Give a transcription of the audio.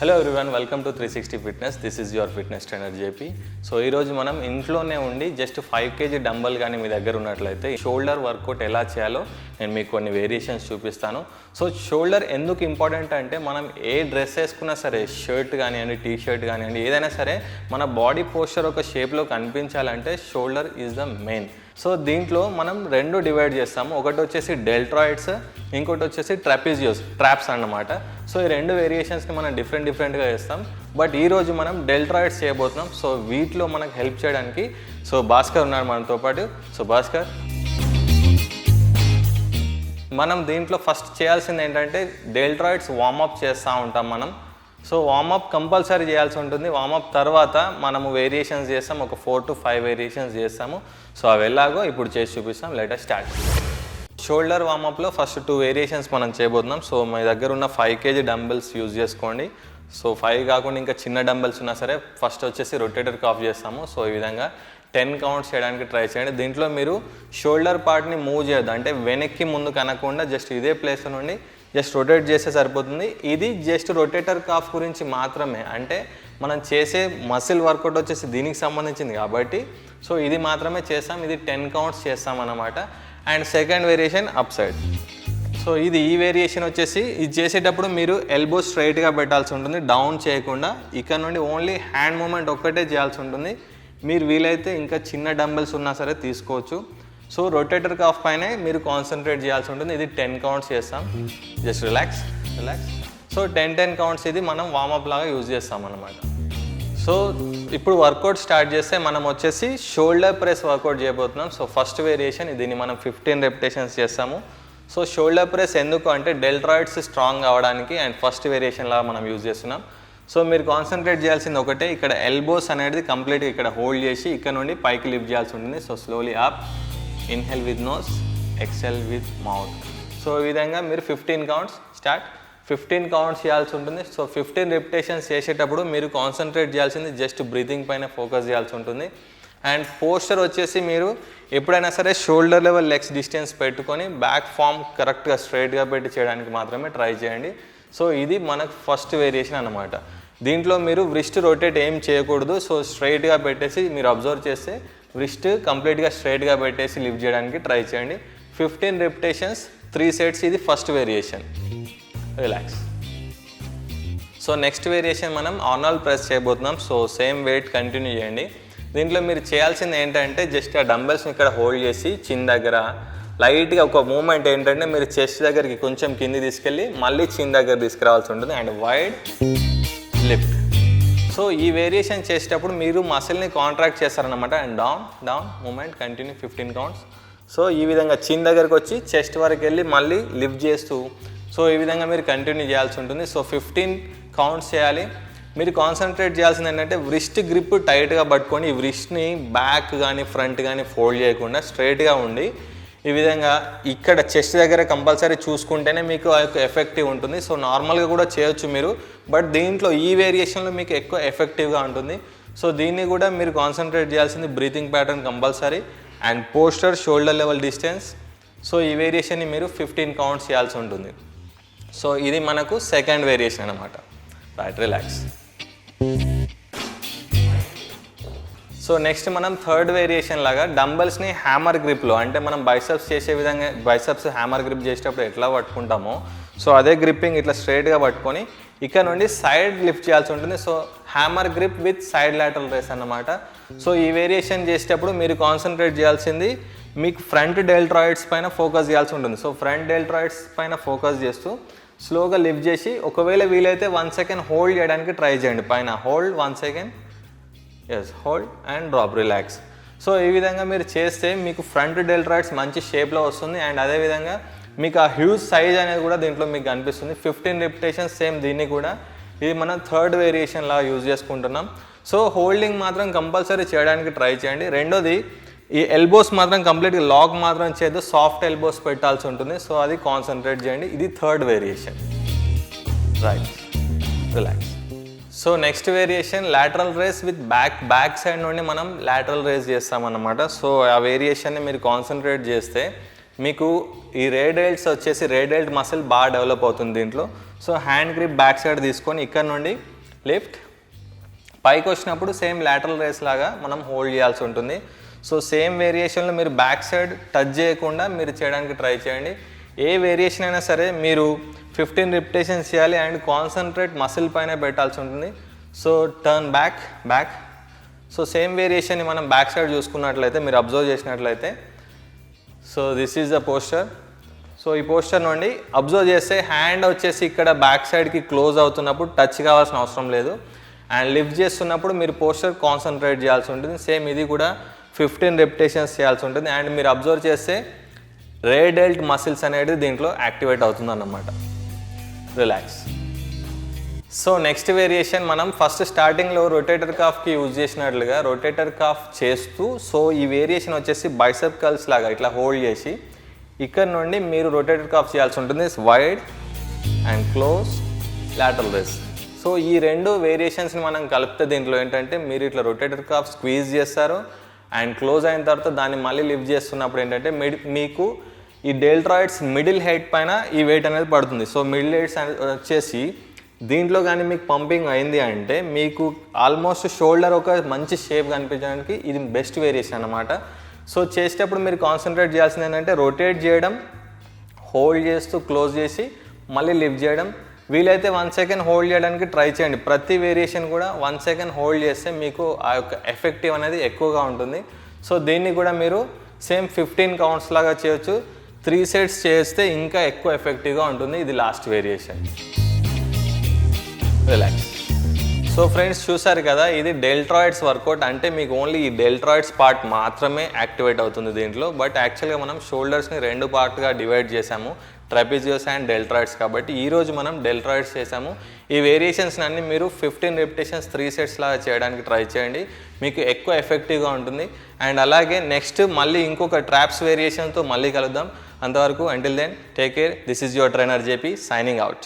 Hello everyone, welcome to 360 fitness. This is your fitness trainer JP. So ఈరోజు మనం ఇంట్లోనే ఉండి జస్ట్ 5 kg డంబల్ కానీ మీ దగ్గర ఉన్నట్లయితే షోల్డర్ వర్కౌట్ ఎలా చేయాలో నేను మీకు కొన్ని వేరియేషన్స్ చూపిస్తాను. సో షోల్డర్ ఎందుకు ఇంపార్టెంట్ అంటే మనం ఏ డ్రెస్ వేసుకున్నా సరే, షర్ట్ కానివ్వండి, టీ షర్ట్ కానివ్వండి, ఏదైనా సరే మన బాడీ పోస్చర్ ఒక షేప్లో కనిపించాలంటే shoulder is the main. So దీంట్లో మనం రెండు డివైడ్ చేస్తాము. ఒకటి వచ్చేసి డెల్ట్రాయిడ్స్, ఇంకోటి వచ్చేసి ట్రాప్స్ అన్నమాట. సో ఈ రెండు వేరియేషన్స్ని మనం డిఫరెంట్గా చేస్తాం. బట్ ఈరోజు మనం డెల్ట్రాయిడ్స్ చేయబోతున్నాం. సో వీటిలో మనకు హెల్ప్ చేయడానికి భాస్కర్ ఉన్నాడు మనతో పాటు. సో భాస్కర్, మనం దీంట్లో ఫస్ట్ చేయాల్సింది ఏంటంటే డెల్ట్రాయిడ్స్ వార్మప్ చేస్తూ ఉంటాం మనం. సో వార్మప్ కంపల్సరీ చేయాల్సి ఉంటుంది. వార్మప్ తర్వాత మనము వేరియేషన్స్ చేస్తాం, ఒక 4 to 5 వేరియేషన్స్ చేస్తాము. సో అవి ఎలాగో ఇప్పుడు చేసి చూపిస్తాం. Let us start. షోల్డర్ వార్మప్లో ఫస్ట్ 2 వేరియేషన్స్ మనం చేయబోతున్నాం. సో మీ దగ్గర ఉన్న 5 kg డంబెల్స్ యూజ్ చేసుకోండి. సో 5 కాకుండా ఇంకా చిన్న డంబెల్స్ ఉన్నా సరే ఫస్ట్ వచ్చేసి రొటేటర్ కాఫ్ చేస్తాము. సో ఈ విధంగా 10 కౌంట్స్ చేయడానికి ట్రై చేయండి. దీంట్లో మీరు షోల్డర్ పార్ట్ని మూవ్ చేయొద్దు, అంటే వెనక్కి ముందు కనకుండా జస్ట్ ఇదే ప్లేస్ నుండి జస్ట్ రొటేట్ చేస్తే సరిపోతుంది. ఇది జస్ట్ రొటేటర్ కాఫ్ గురించి మాత్రమే, అంటే మనం చేసే మసిల్ వర్కౌట్ వచ్చేసి దీనికి సంబంధించింది కాబట్టి సో ఇది మాత్రమే చేస్తాం. ఇది 10 కౌంట్స్ చేస్తాం అన్నమాట. And second variation up side. So ఈ వేరియేషన్ వచ్చేసి ఇది చేసేటప్పుడు మీరు ఎల్బో స్ట్రైట్గా పెట్టాల్సి ఉంటుంది, డౌన్ చేయకుండా. ఇక్కడ నుండి ఓన్లీ హ్యాండ్ మూమెంట్ ఒక్కటే చేయాల్సి ఉంటుంది. మీరు వీలైతే ఇంకా చిన్న డంబెల్స్ ఉన్నా సరే తీసుకోవచ్చు. సో రొటేటర్ కాఫ్ పైనే మీరు కాన్సన్ట్రేట్ చేయాల్సి ఉంటుంది. ఇది 10 కౌంట్స్ చేస్తాం. Just relax. సో 10 కౌంట్స్ ఇది మనం వార్మప్ లాగా యూజ్ చేస్తాం అన్నమాట. సో ఇప్పుడు వర్కౌట్ స్టార్ట్ చేస్తే మనం వచ్చేసి షోల్డర్ ప్రెస్ వర్కౌట్ చేయబోతున్నాం. సో ఫస్ట్ వేరియేషన్ దీన్ని మనం 15 రెపిటేషన్స్ చేస్తాము. సో షోల్డర్ ప్రెస్ ఎందుకు అంటే డెల్ట్రాయిడ్స్ స్ట్రాంగ్ అవ్వడానికి అండ్ ఫస్ట్ వేరియేషన్ లాగా మనం యూజ్ చేస్తున్నాం. సో మీరు కాన్సన్ట్రేట్ చేయాల్సింది ఒకటే, ఇక్కడ ఎల్బోస్ అనేది కంప్లీట్గా ఇక్కడ హోల్డ్ చేసి ఇక్కడ నుండి పైకి లిఫ్ట్ చేయాల్సి ఉంటుంది. So slowly up, inhale with nose, exhale with mouth. So ఈ విధంగా మీరు 15 కౌంట్స్ స్టార్ట్. 15 కౌంట్స్ చేయాల్సి ఉంటుంది. సో 15 రెపిటేషన్స్ చేసేటప్పుడు మీరు కాన్సన్ట్రేట్ చేయాల్సింది జస్ట్ బ్రీతింగ్ పైన ఫోకస్ చేయాల్సి ఉంటుంది. అండ్ పోస్చర్ వచ్చేసి మీరు ఎప్పుడైనా సరే షోల్డర్ లెవెల్ లెగ్స్ డిస్టెన్స్ పెట్టుకొని బ్యాక్ ఫామ్ కరెక్ట్గా స్ట్రైట్గా పెట్టి చేయడానికి మాత్రమే ట్రై చేయండి. సో ఇది మనకు ఫస్ట్ వేరియేషన్ అన్నమాట. దీంట్లో మీరు వ్రిస్ట్ రొటేట్ ఏం చేయకూడదు. సో స్ట్రైట్గా పెట్టేసి మీరు అబ్జర్వ్ చేస్తే వ్రిస్ట్ కంప్లీట్గా స్ట్రైట్గా పెట్టేసి లిఫ్ట్ చేయడానికి ట్రై చేయండి. 15 రెపిటేషన్స్ 3 సెట్స్. ఇది first variation. Relax. So next variation మనం ఆర్నాల్డ్ ప్రెస్ చేయబోతున్నాం. సో సేమ్ వెయిట్ కంటిన్యూ చేయండి. దీంట్లో మీరు చేయాల్సింది ఏంటంటే జస్ట్ ఆ డంబెల్స్ని ఇక్కడ హోల్డ్ చేసి చిన్ దగ్గర లైట్గా ఒక మూమెంట్ ఏంటంటే మీరు చెస్ట్ దగ్గరికి కొంచెం కింది తీసుకెళ్ళి మళ్ళీ చిన్ దగ్గర తీసుకురావాల్సి ఉంటుంది. And wide lift. సో ఈ వేరియేషన్ చేసేటప్పుడు మీరు మసిల్ని కాంట్రాక్ట్ చేస్తారనమాట. And down movement continue 15 counts. So ఈ విధంగా చిన్ దగ్గరకు వచ్చి చెస్ట్ వరకు వెళ్ళి మళ్ళీ లిఫ్ట్ చేస్తూ సో ఈ విధంగా మీరు కంటిన్యూ చేయాల్సి ఉంటుంది. సో 15 కౌంట్స్ చేయాలి. మీరు కాన్సన్ట్రేట్ చేయాల్సింది ఏంటంటే వ్రిస్ట్ గ్రిప్ టైట్గా పట్టుకొని ఈ వ్రిస్ట్ని బ్యాక్ కానీ ఫ్రంట్ కానీ ఫోల్డ్ చేయకుండా స్ట్రైట్గా ఉండి ఈ విధంగా ఇక్కడ చెస్ట్ దగ్గర కంపల్సరీ చూసుకుంటేనే మీకు ఎఫెక్టివ్ ఉంటుంది. సో నార్మల్గా కూడా చేయొచ్చు మీరు, బట్ దీంట్లో ఈ వేరియేషన్లో మీకు ఎక్కువ ఎఫెక్టివ్గా ఉంటుంది. సో దీన్ని కూడా మీరు కాన్సన్ట్రేట్ చేయాల్సింది breathing pattern compulsory and posture, shoulder level distance. So ఈ వేరియేషన్ని మీరు 15 కౌంట్స్ చేయాల్సి ఉంటుంది. సో ఇది మనకు సెకండ్ వేరియేషన్ అనమాట. Right, relax. సో నెక్స్ట్ మనం థర్డ్ వేరియేషన్ లాగా డంబెల్స్ని హ్యామర్ గ్రిప్లో, అంటే మనం బైసెప్స్ చేసే విధంగా బైసెప్స్ హ్యామర్ గ్రిప్ చేసేటప్పుడు ఎట్లా పట్టుకుంటామో సో అదే గ్రిప్పింగ్ ఇట్లా స్ట్రైట్గా పట్టుకొని ఇక్కడ నుండి సైడ్ లిఫ్ట్ చేయాల్సి ఉంటుంది. So hammer grip with side lateral raise అన్నమాట. సో ఈ వేరియేషన్ చేసేటప్పుడు మీరు కాన్సన్ట్రేట్ చేయాల్సింది మీకు ఫ్రంట్ డెల్ట్రాయిడ్స్ పైన ఫోకస్ చేయాల్సి ఉంటుంది. సో ఫ్రంట్ డెల్ట్రాయిడ్స్ పైన ఫోకస్ చేస్తూ స్లోగా లిఫ్ట్ చేసి ఒకవేళ వీలైతే 1 సెకండ్ హోల్డ్ చేయడానికి ట్రై చేయండి. పైన hold 1 second, yes hold and drop, relax. So ఈ విధంగా మీరు చేస్తే మీకు ఫ్రంట్ డెల్ట్రాయిడ్స్ మంచి షేప్లో వస్తుంది. అండ్ అదేవిధంగా మీకు ఆ హ్యూజ్ సైజ్ అనేది కూడా దీంట్లో మీకు కనిపిస్తుంది. 15 రెపిటేషన్స్ సేమ్. దీన్ని కూడా ఇది మనం థర్డ్ వేరియేషన్ లాగా యూజ్ చేసుకుంటున్నాం. సో హోల్డింగ్ మాత్రం కంపల్సరీ చేయడానికి ట్రై చేయండి. రెండోది ఈ ఎల్బోస్ మాత్రం కంప్లీట్గా లాక్ మాత్రం చేయదు, సాఫ్ట్ ఎల్బోస్ పెట్టాల్సి ఉంటుంది. సో అది కాన్సన్ట్రేట్ చేయండి. ఇది third variation. Right, relax. So next variation lateral raise with back side నుండి మనం లాటరల్ రేస్ చేస్తామన్నమాట. సో ఆ వేరియేషన్ని మీరు కాన్సన్ట్రేట్ చేస్తే మీకు ఈ రేడియల్స్ వచ్చేసి రేడియల్డ్ మసిల్ బాగా డెవలప్ అవుతుంది దీంట్లో. So hand grip back side తీసుకొని ఇక్కడ నుండి లిఫ్ట్. పైకి వచ్చినప్పుడు సేమ్ లాటరల్ రేస్ లాగా మనం హోల్డ్ చేయాల్సి ఉంటుంది. సో సేమ్ వేరియేషన్లో మీరు బ్యాక్ సైడ్ టచ్ చేయకుండా మీరు చేయడానికి ట్రై చేయండి. ఏ వేరియేషన్ అయినా సరే మీరు 15 రిపిటేషన్స్ చేయాలి అండ్ కాన్సన్ట్రేట్ మసిల్ పైన పెట్టాల్సి ఉంటుంది. So turn back. So same వేరియేషన్ని మనం బ్యాక్ సైడ్ చూసుకున్నట్లయితే మీరు అబ్జర్వ్ చేసినట్లయితే so this is the posture. So ఈ పోస్టర్ నుండి అబ్జర్వ్ చేస్తే హ్యాండ్ వచ్చేసి ఇక్కడ బ్యాక్ సైడ్కి క్లోజ్ అవుతున్నప్పుడు టచ్ కావాల్సిన అవసరం లేదు. అండ్ లిఫ్ట్ చేస్తున్నప్పుడు మీరు పోస్టర్ కాన్సన్ట్రేట్ చేయాల్సి ఉంటుంది. సేమ్ ఇది కూడా 15 రిపిటేషన్స్ చేయాల్సి ఉంటుంది. అండ్ మీరు అబ్జర్వ్ చేస్తే రేర్ డెల్ట్ మసిల్స్ అనేది దీంట్లో యాక్టివేట్ అవుతుంది అన్నమాట. రిలాక్స్. సో నెక్స్ట్ వేరియేషన్ మనం ఫస్ట్ స్టార్టింగ్లో రొటేటర్ కాఫ్కి యూజ్ చేసినట్లుగా రొటేటర్ కాఫ్ చేస్తూ, సో ఈ వేరియేషన్ వచ్చేసి బైసెప్ కర్ల్స్ లాగా ఇట్లా హోల్డ్ చేసి ఇక్కడ నుండి మీరు రొటేటర్ కాఫ్ చేయాల్సి ఉంటుంది. Wide and close lateral raise. So ఈ రెండు వేరియేషన్స్ని మనం కలిపితే దీంట్లో ఏంటంటే మీరు ఇట్లా రొటేటర్ కాఫ్ స్క్వీజ్ చేస్తారు అండ్ క్లోజ్ అయిన తర్వాత దాన్ని మళ్ళీ లిఫ్ట్ చేస్తున్నప్పుడు ఏంటంటే మీకు ఈ డెల్ట్రాయిడ్స్ మిడిల్ హెడ్ పైన ఈ వెయిట్ అనేది పడుతుంది. సో మిడిల్ హెడ్స్ వచ్చేసి దీంట్లో కానీ మీకు పంపింగ్ అయింది అంటే మీకు ఆల్మోస్ట్ షోల్డర్ ఒక మంచి షేప్ కనిపించడానికి ఇది బెస్ట్ వేరియేషన్ అన్నమాట. సో చేసేటప్పుడు మీరు కాన్సన్ట్రేట్ చేయాల్సింది ఏంటంటే రొటేట్ చేయడం, హోల్డ్ చేస్తూ క్లోజ్ చేసి మళ్ళీ లిఫ్ట్ చేయడం. వీలైతే 1 సెకండ్ హోల్డ్ చేయడానికి ట్రై చేయండి. ప్రతి వేరియేషన్ కూడా 1 సెకండ్ హోల్డ్ చేస్తే మీకు ఆ యొక్క ఎఫెక్టివ్ అనేది ఎక్కువగా ఉంటుంది. సో దీన్ని కూడా మీరు సేమ్ 15 కౌంట్స్ లాగా చేయొచ్చు. 3 సెట్స్ చేస్తే ఇంకా ఎక్కువ ఎఫెక్టివ్గా ఉంటుంది. ఇది last variation. Relax. So friends చూసారు కదా, ఇది డెల్ట్రాయిడ్స్ వర్కౌట్. అంటే మీకు ఓన్లీ ఈ డెల్ట్రాయిడ్స్ పార్ట్ మాత్రమే యాక్టివేట్ అవుతుంది దీంట్లో. బట్ యాక్చువల్గా మనం షోల్డర్స్ని 2 పార్ట్గా డివైడ్ చేసాము, ట్రాపిజియోస్ అండ్ డెల్ట్రాయిడ్స్. కాబట్టి ఈరోజు మనం డెల్ట్రాయిడ్స్ చేసాము. ఈ వేరియేషన్స్ అన్ని మీరు 15 రిపిటేషన్స్ 3 సెట్స్ లాగా చేయడానికి ట్రై చేయండి, మీకు ఎక్కువ ఎఫెక్టివ్గా ఉంటుంది. అండ్ అలాగే నెక్స్ట్ మళ్ళీ ఇంకొక ట్రాప్స్ వేరియేషన్తో మళ్ళీ కలుద్దాం. అంతవరకు until then take care. This is your trainer JP signing out.